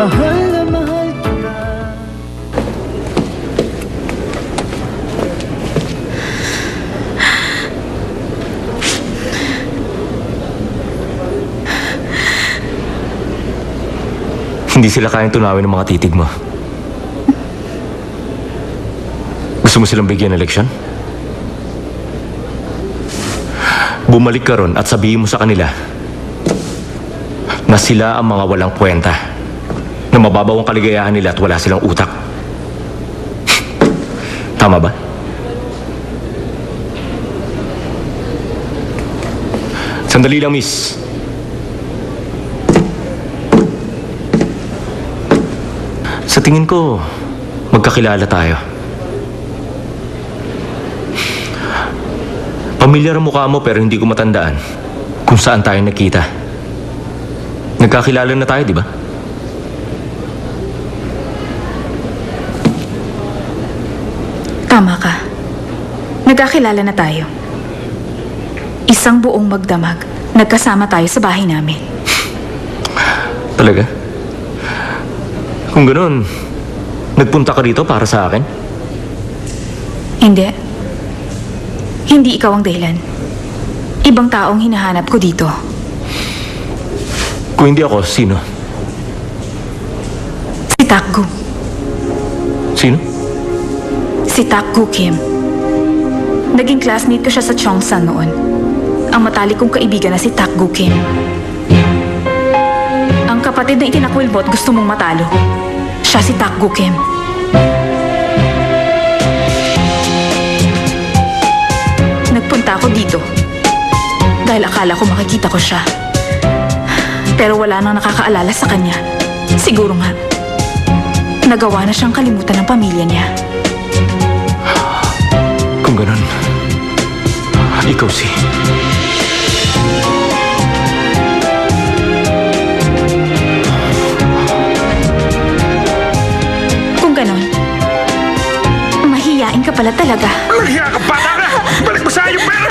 mahal na mahal kita. Hindi sila kayang tunawin ng mga titig mo. Gusto mo silang bigyan ng leksyon? Bumalik ka ron at sabihin mo sa kanila na sila ang mga walang kwenta, na mababaw ang kaligayahan nila at wala silang utak. Tama ba? Sandali lang, miss. Sa tingin ko, magkakilala tayo. Pamilyar ang mukha mo pero hindi ko matandaan kung saan tayo nakita. Nagkakilala na tayo, di ba? Tama ka. Nagkakilala na tayo. Isang buong magdamag, nagkasama tayo sa bahay namin. Talaga? Kung ganoon, nagpunta ka dito para sa akin? Hindi. Hindi ikaw ang dahilan. Ibang taong hinahanap ko dito. Kung hindi ako, sino? Si Takgu. Sino? Si Takgu Kim. Naging classmate ko siya sa Chongsan noon. Ang matalik kong kaibigan na si Takgu Kim. Ang kapatid na itinakwilbot gusto mong matalo. Siya si Takgu Kim. Nagpunta ako dito dahil akala ko makikita ko siya. Pero wala nang nakakaalala sa kanya. Siguro nga, nagawa na siyang kalimutan ng pamilya niya. Kung ganoon, ikaw si... Kung ganon, mahiyain ka pala talaga. Mahiya ka, bata ka! Balik mo sa yung pera